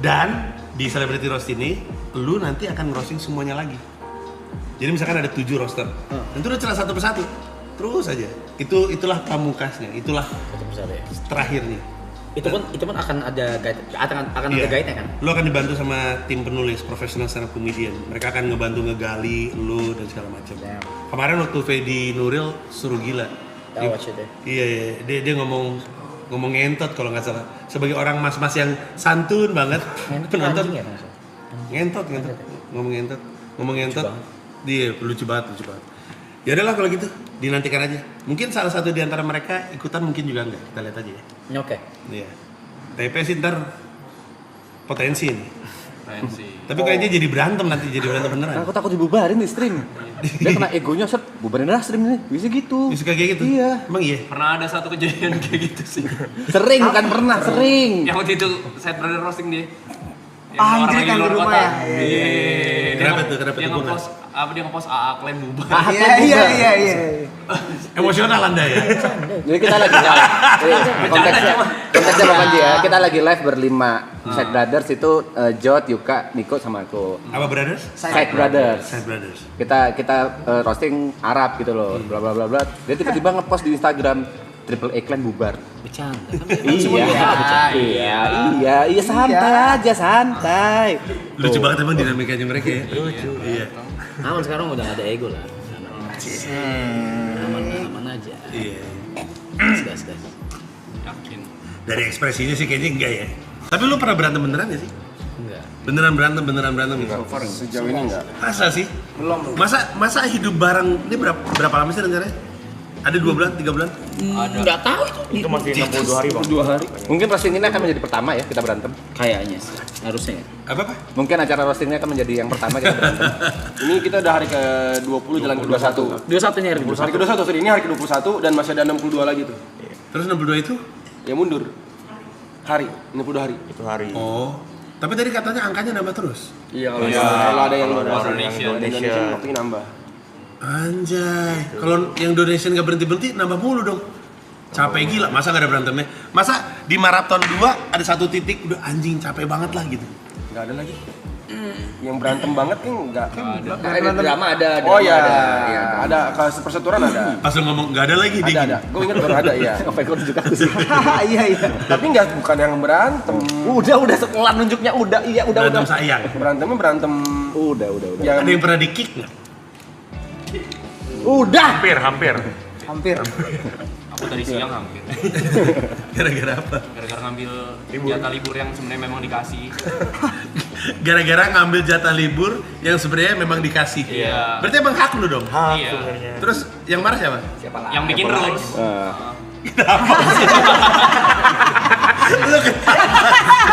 Dan di Celebrity Roast ini, lu nanti akan ngerosting semuanya lagi. Jadi misalkan ada 7 roster, dan itu udah celah satu persatu, terus aja. Itulah pamukasnya, itulah terakhirnya. Itu pun akan ada guide, akan ada guide-nya kan? Lu akan dibantu sama tim penulis profesional stand up comedian. Mereka akan ngebantu ngegali lu dan segala macam. Kemarin waktu Fedi Nuril suruh gila. Iya, dia ngomong ngentot kalau nggak salah. Sebagai orang mas-mas yang santun banget, penonton ngentot. Ngomong ngentot. Dia lucu banget. Ya udahlah kalau gitu, dinantikan aja. Mungkin salah satu di antara mereka ikutan, mungkin juga enggak. Kita lihat aja ya. Oke. Iya. TP sih ntar potensi nih. Tapi kayaknya jadi berantem beneran. Aku takut dibubarin nih stream. Dia kena egonya, set, bubarin dah stream ini. Bisa gitu. Bisa kayak gitu? Iya. Emang iya? Pernah ada satu kejadian kayak gitu sih. Sering kan pernah, sering. Yang waktu itu Side Brother roasting dia. Anjir kan di rumah ya. Kenapa tuh? Dia ngepost dia ngepost AA klaim bubar. Iya. Emosional Anda ya? Jadi kita lagi konteksnya apa dia? Kita lagi live berlima. Side Brothers itu Jod, Yuka, Niko sama aku. Apa brothers? Side Brothers. Side Brothers. Kita roasting Arab gitu loh. Bla bla bla bla. Dia tiba-tiba ngepost di Instagram Triple A Clan bubar. Bercanda. Iya, santai. Lucu banget emang dinamikanya mereka ya. Lucu. Iya. Aman sekarang udah gak ada ego lah. Aman aja. Iya. Gas. Yakin. Dari ekspresinya sih kayaknya enggak ya. Tapi lu pernah berantem beneran gak sih? Enggak. Beneran berantem gitu? Sejauh ini enggak. Masa sih? Belum. Masa hidup bareng ini berapa lama sih rencananya? Ada 2 bulan, 3 bulan? Enggak tahu itu. Itu masih 62 hari bang. 2 hari. Mungkin roasting ini akan menjadi pertama ya kita berantem. Kayaknya sih. Harusnya ya. Apa? Mungkin acara roastingnya akan menjadi yang pertama kita berantem. Ini kita udah hari ke-20 jalan ke-21. 21 nya hari Hari ke-21, sorry, ini hari ke-21 dan masih ada 62 lagi tuh. Terus 62 itu? Ya mundur. Hari, 62 hari. Itu hari. Oh. Tapi tadi katanya angkanya nambah terus. Iya, kalau ada yang luar Indonesia. waktunya nambah. Anjay, kalau yang donation gak berhenti-berhenti nambah mulu dong. Capek gila, masa gak ada berantemnya? Masa di maraton 2 ada 1 titik udah anjing capek banget lah gitu. Enggak ada lagi. Yang berantem banget kan enggak. Ada drama ada. Oh iya, ada. ada persetujuan ada. Pas lu ngomong gak ada lagi dingin. Ada. Gue ingat baru ada ya. Apa yang kau tunjuk aku sih? Iya. Tapi bukan yang berantem. Udah sekolah nunjuknya udah. Berantem sayang. Berantemnya berantem. Udah. Ada yang pernah di-kick gak? Udah. Hampir. Aku tadi siang hampir. Gara-gara apa? Gara-gara ngambil jatah libur yang sebenarnya memang dikasih. Gara-gara ngambil jatah libur yang sebenarnya memang dikasih. Iya. Berarti emang hak lu dong? Iya. Terus yang marah siapa? Yang bikin rules.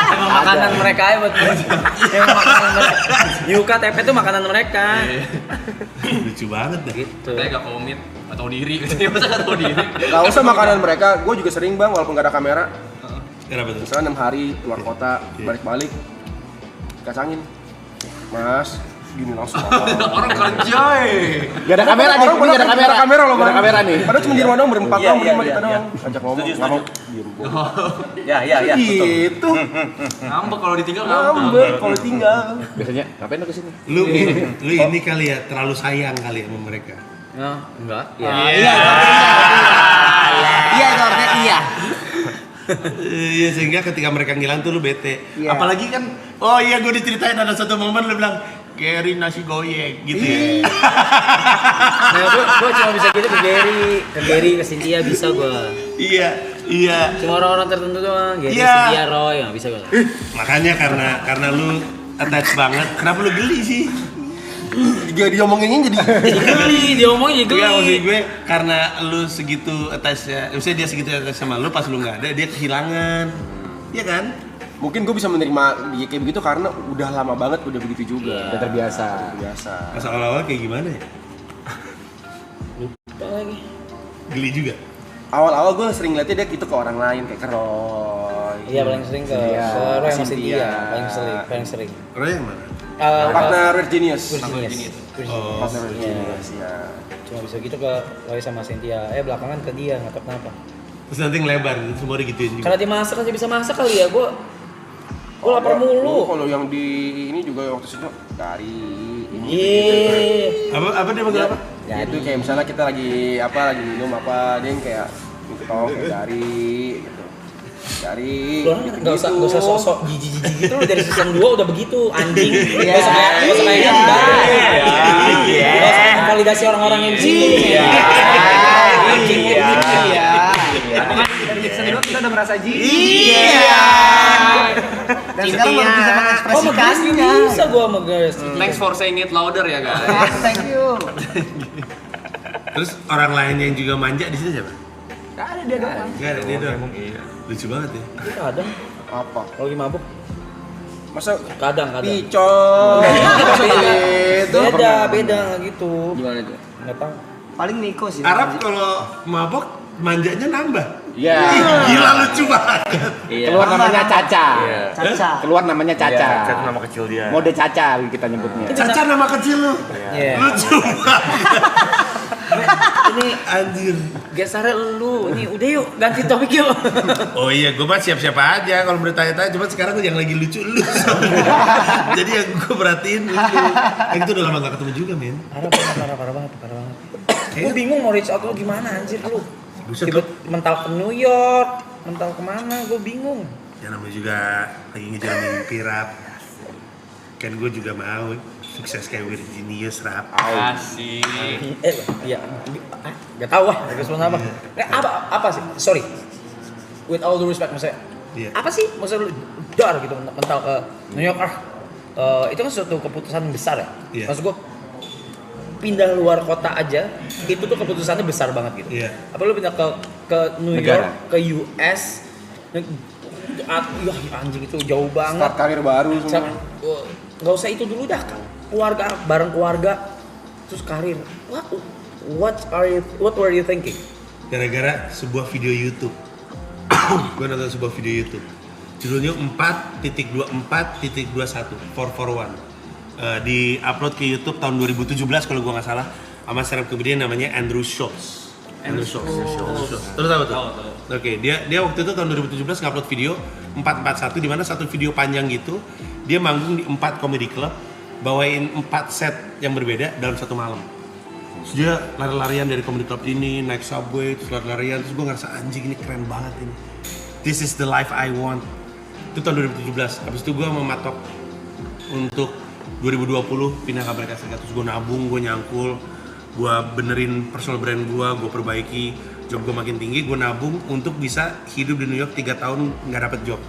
Emang makanan mereka ya buat emang makanan mereka. Yuka TP itu makanan mereka. Lucu banget dah. Gitu. Saya gak komit, gak tau diri. Masa gak tau diri? Gak usah makanan mereka. Gue juga sering bang, walaupun gak ada kamera. Kenapa tuh? Misalnya 6 hari keluar kota, balik-balik, kacangin. Mas, gini langsung. Orang kerja Gak ada kamera nih. Orang Gak ada kamera. kamera loh, Gak ada Bang. kamera nih. Padahal cuma di rumah doang berempat Iya, doang, berlima iya, kita iya. doang. Ajak ngomong, nggak mau. Diem. Ya. Gitu. ngambek kalau ditinggal ngambek. Ngambek kalau tinggal. Biasanya ngapain lu kesini? Lu ini kali ya terlalu sayang kali ya sama mereka. Nah, enggak. Iya, itu artinya iya. Iya, sehingga ketika mereka ngilang tuh lu bete. Iya. Apalagi kan, oh iya gue diceritain ada satu momen lu bilang Gary nasi goyek gitu ya. Nah, gua cuma bisa gitu ke Gary, ke Cynthia bisa gua. Iya. Cuma orang-orang tertentu doang, Gary, Iya. Cynthia, Roy, nggak bisa gua. Makanya karena lu attach banget, kenapa lu geli sih? Dia diomongin jadi Geli, dia ngomongnya Iya, maksud geli. gue karena lu segitu attach-nya, maksudnya dia segitu attach sama lu pas lu nggak ada, dia kehilangan. Iya kan? mungkin gue bisa menerima dia kayak begitu karena udah lama banget udah begitu juga. Udah terbiasa. Pas awal-awal kayak gimana ya? Lupa lagi. Geli juga. Awal-awal gue sering liatnya dia gitu ke orang lain kayak ke Roy. Iya paling sering ke Roy sama Cynthia, paling sering. Roy yang mana? Partner Red Genius. Oh. Partner Red Genius ya. Cuma bisa gitu ke Roy sama Cynthia. Belakangan ke dia, nggak tahu kenapa. Terus nanti ngelebar, semua digituin juga. Karena dia masak aja bisa masak kali ya, gua Gue lapar mulu. Kalau yang di ini juga waktu itu dari ini. Iya. Apa dia manggil apa? Ya itu kayak misalnya kita lagi minum apa, dia yang kayak minta tolong kayak dari gitu. Dari Lu orang nggak usah sosok jijik gitu, lu dari season 2 udah begitu anjing. Nggak usah kayak Mbak. Nggak usah memvalidasi orang-orang yang di sini. Dari season 2 kita udah merasa Iya. Dan sekarang baru bisa mengekspresikannya. Bisa gua sama guys. Thanks for saying it louder ya guys. Thank you. Terus orang lain yang juga manja di sini siapa? Gak ada dia doang. Enggak ada dia doang. Lucu banget ya. Kadang apa? kalau lagi mabuk, Masa kadang. picong? Itu Beda gitu. Gimana tuh? Nggak tahu. Paling Niko sih. Arab kalau mabok manjanya nambah. Iya. Gila lucu banget. Keluar namanya Caca. Caca. Keluar namanya Caca. Caca nama kecil dia. Mode Caca kita nyebutnya. Caca nama kecil lu. Iya. Lucu banget. Ini Anjir. gesernya lu. Ini udah yuk ganti topik yuk. Oh iya, gue mah siap-siap aja kalau bertanya-tanya. Cuma sekarang yang lagi lucu lu. Jadi yang gue perhatiin lucu. Itu udah lama gak ketemu juga, men. Parah banget. Gue bingung mau reach out lu gimana anjir lu. Buset, Tiba mental ke New York, mental kemana? Gue bingung. Ya namanya juga lagi ngejar mimpi, Rap. Kan gue juga mau sukses kayak Virginius, Rap. Asik. Iya. Gak tahu lah. Respon apa? Apa sih? Sorry. With all due respect maksudnya. Iya. Apa sih? Maksudnya lu dar gitu mental ke New York itu kan suatu keputusan besar ya. Iya. Maksud gue pindah luar kota aja itu tuh keputusannya besar banget gitu. Iya. Apa lu pindah ke New Negara. York, ke US, anjing itu jauh banget. start karir baru semua. Nggak usah itu dulu dah, keluarga bareng keluarga terus karir. What were you thinking? Gara-gara sebuah video YouTube. Gue nonton sebuah video YouTube. Judulnya 4.24.21 441. Di upload ke YouTube tahun 2017 kalau gue nggak salah, sama stand up comedian namanya Andrew Schultz. Terus tahu tuh? Oke, dia waktu itu tahun 2017 ngupload video 441 di mana satu video panjang gitu. Dia manggung di 4 comedy club, bawain 4 set yang berbeda dalam satu malam. Terus dia lari-larian dari comedy club ini, naik subway, terus lari-larian, terus gue ngerasa anjing ini keren banget ini. This is the life I want. Itu tahun 2017. Habis itu gue mematok untuk 2020 pindah ke Amerika Serikat. Terus gue nabung, gue nyangkul, gue benerin personal brand gue perbaiki, job gue makin tinggi, gue nabung untuk bisa hidup di New York 3 tahun nggak dapet job.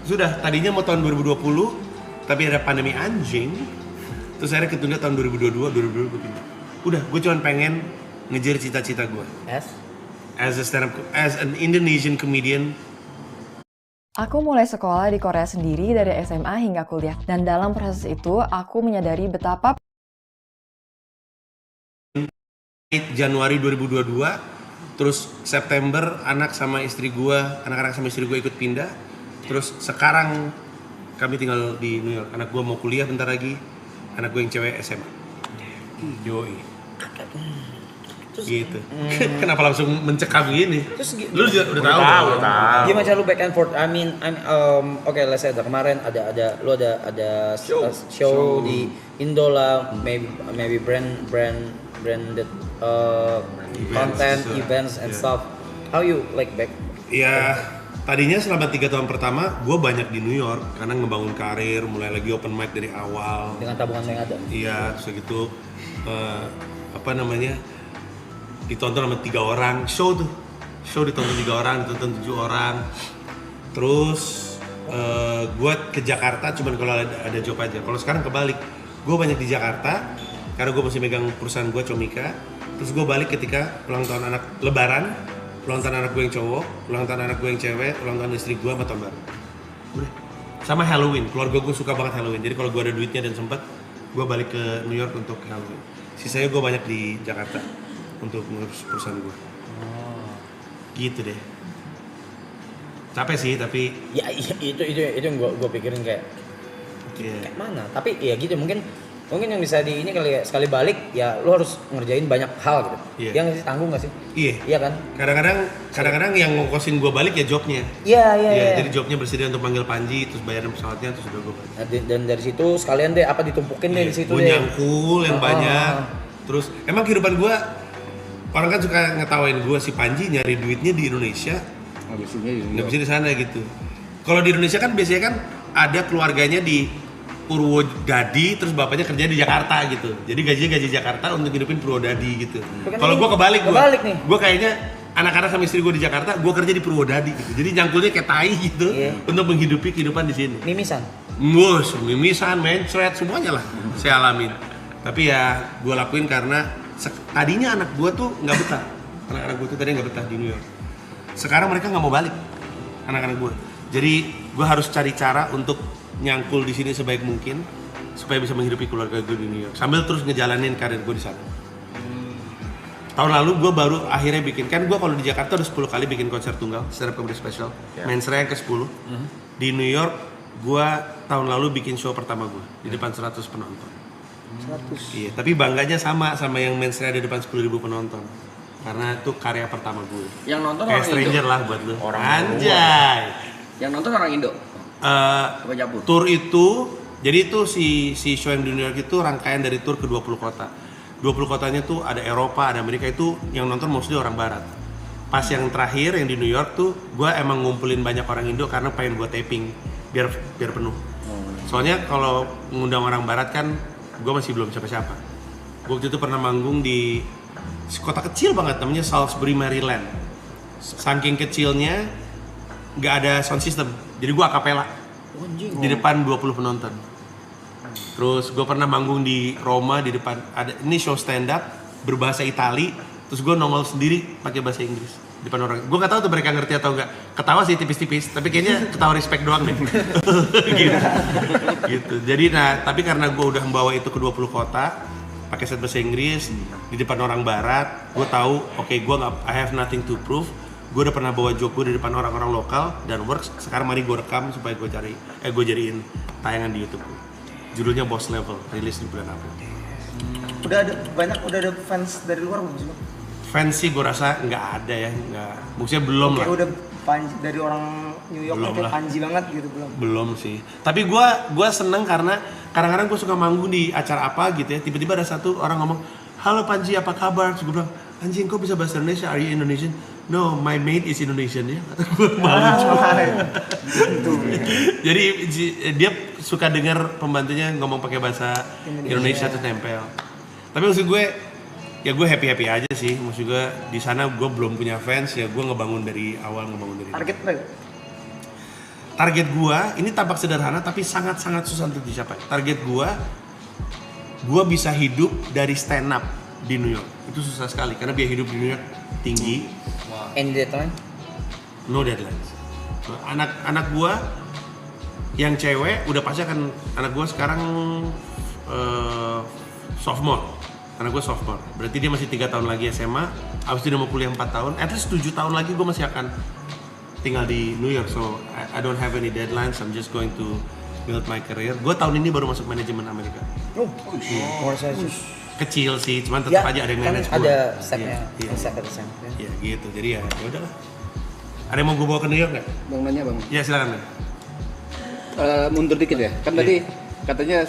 Sudah, tadinya mau tahun 2020, tapi ada pandemi anjing, terus akhirnya ketunda tahun 2022 gue pindah. Udah, gue cuma pengen ngejar cita-cita gue. As an Indonesian comedian. Aku mulai sekolah di Korea sendiri dari SMA hingga kuliah. Dan dalam proses itu, aku menyadari betapa Januari 2022, terus September anak-anak sama istri gue ikut pindah. Terus sekarang kami tinggal di New York. Anak gue mau kuliah bentar lagi. Anak gue yang cewek SMA. Yoi. Terus, gitu. Kenapa langsung mencekam gini? Terus lu juga udah tahu. Gimana cara lu back and forth? I mean, okay, let's say kemarin ada show di Indo lah, maybe branded content, events and stuff. How you like back? Ya, tadinya selama 3 tahun pertama gue banyak di New York karena ngebangun karir, mulai lagi open mic dari awal. Dengan tabungan yang ada. Iya, terus gitu ditonton sama 3 orang, show ditonton 3 orang, ditonton 7 orang. Terus gue ke Jakarta cuman kalau ada job aja. Kalau sekarang kebalik, gue banyak di Jakarta karena gue masih megang perusahaan gue Comika. Terus gue balik ketika ulang tahun anak Lebaran, ulang tahun anak gue yang cowok, ulang tahun anak gue yang cewek, ulang tahun istri gue sama tahun baru. Udah. Sama Halloween, keluarga gue suka banget Halloween. Jadi kalau gue ada duitnya dan sempat, gue balik ke New York untuk Halloween. Sisanya gue banyak di Jakarta untuk ngurus perusahaan gue. Gitu deh. Capek sih tapi. Ya itu yang gue pikirin kayak mana. Tapi ya gitu mungkin Mungkin yang bisa di ini kali ya, sekali balik ya lu harus ngerjain banyak hal gitu. Iya. Yang tanggung nggak sih? Iya. Iya kan? Kadang-kadang yang ngongkosin gue balik ya jobnya. Iya. Jadi jobnya bersedia untuk manggil Panji, terus bayarin pesawatnya, terus udah gue balik. Nah, dan dari situ sekalian deh apa ditumpukin deh di situ Gue deh. nyangkul yang banyak. Terus emang kehidupan gue, orang kan suka ngetawain gue si Panji nyari duitnya di Indonesia, nggak bisa di sana gitu. Kalau di Indonesia kan biasanya kan ada keluarganya di Purwodadi, terus bapaknya kerja di Jakarta gitu. Jadi gajinya gaji Jakarta untuk hidupin Purwodadi gitu. Kalau gue kebalik nih. Gue kayaknya anak-anak sama istri gue di Jakarta, gue kerja di Purwodadi gitu. Jadi nyangkulnya kayak tai gitu untuk menghidupi kehidupan di sini. Mimisan. Mimisan, mencret, semuanya lah saya alamin. Tapi ya gue lakuin karena tadinya anak gue tuh nggak betah. Anak-anak gue tuh tadi nggak betah di New York. Sekarang mereka nggak mau balik, anak-anak gue. Jadi gue harus cari cara untuk nyangkul di sini sebaik mungkin supaya bisa menghidupi keluarga gue di New York sambil terus ngejalanin karir gue di sana. Tahun lalu gue baru akhirnya bikin, kan gue kalau di Jakarta udah 10 kali bikin konser tunggal, stand up comedy special, Mensra yang ke-10. Di New York gue tahun lalu bikin show pertama gue di depan 100 penonton. 100? Iya, tapi bangganya sama yang Mensra di depan 10.000 penonton. Karena itu karya pertama gue. Yang nonton kayak orang stranger Indo. lah buat lu. Anjay. Yang nonton orang Indo. Tour itu, jadi itu si show yang di New York itu rangkaian dari tour ke 20 kota. 20 kotanya tuh ada Eropa, ada Amerika, itu yang nonton mostly orang barat. Pas yang terakhir yang di New York tuh, gue emang ngumpulin banyak orang Indo karena pengen gue taping biar penuh. Soalnya kalau ngundang orang barat kan, gue masih belum siapa-siapa. Gue waktu itu pernah manggung di kota kecil banget, namanya Salisbury, Maryland. Saking kecilnya, nggak ada sound system, jadi gue akapela di depan 20 penonton. Terus gue pernah manggung di Roma di depan, ada ini show stand up berbahasa Itali, terus gue nongol sendiri pakai bahasa Inggris di depan orang. Gue nggak tahu tuh mereka ngerti atau nggak. Ketawa sih tipis-tipis, tapi kayaknya ketawa respect doang deh. gitu. Jadi tapi karena gue udah membawa itu ke 20 kota pakai set bahasa Inggris di depan orang barat, gue tahu gue nggak, I have nothing to prove. Gue udah pernah bawa joke gue di depan orang-orang lokal dan works. Sekarang mari gue rekam supaya gue jadiin tayangan di YouTube. Judulnya Boss Level, rilis di bulan April. Udah ada fans dari luar belum sih? Fans sih gue rasa nggak ada ya, nggak. Maksudnya belum lah. Kayak udah Panji dari orang New York Belum kayak lah. Panji banget gitu belum? Belum sih. Tapi gue seneng karena kadang-kadang gue suka manggung di acara apa gitu ya. Tiba-tiba ada satu orang ngomong, "Halo Panji, apa kabar?" Terus gue bilang, "Anjing, kok bisa bahasa Indonesia? Are you Indonesian?" "No, my mate is Indonesian." Ya, gue malu juga. Jadi dia suka dengar pembantunya ngomong pakai bahasa Indonesia terus nempel. Tapi maksud gue, ya gue happy aja sih. Maksud gue di sana gue belum punya fans, ya gue ngebangun dari awal, Target gue ini tampak sederhana tapi sangat-sangat susah untuk dicapai. Target gue bisa hidup dari stand up di New York. Itu susah sekali karena biaya hidup di New York tinggi. Any deadline? No deadlines. Anak gua yang cewek udah pasti akan, anak gua sekarang sophomore. Anak gua sophomore. Berarti dia masih 3 tahun lagi SMA. Abis itu dia mau kuliah 4 tahun. At least 7 tahun lagi gua masih akan tinggal di New York. So I don't have any deadlines. I'm just going to build my career. Gua tahun ini baru masuk manajemen Amerika. Kecil sih, cuman tetap aja ada yang manage kan gua. ada stepnya, Iya. step. Iya gitu. Jadi ya udahlah. Ada yang mau gue bawa ke New York nggak? Bang nanya bang, Ya silakan. mundur dikit ya. Kan tadi katanya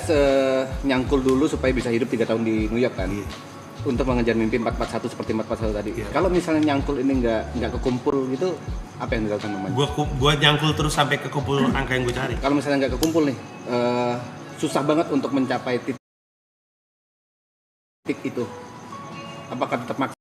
nyangkul dulu supaya bisa hidup 3 tahun di New York kan. Iya. Untuk mengejar mimpi 441 seperti 441 tadi. Iya. Kalau misalnya nyangkul ini nggak kekumpul gitu, apa yang dilakukan Bang Manji? Gua nyangkul terus sampai ke kumpul angka yang gue cari. Kalau misalnya nggak kekumpul nih, susah banget untuk mencapai titik itu. Apakah tetap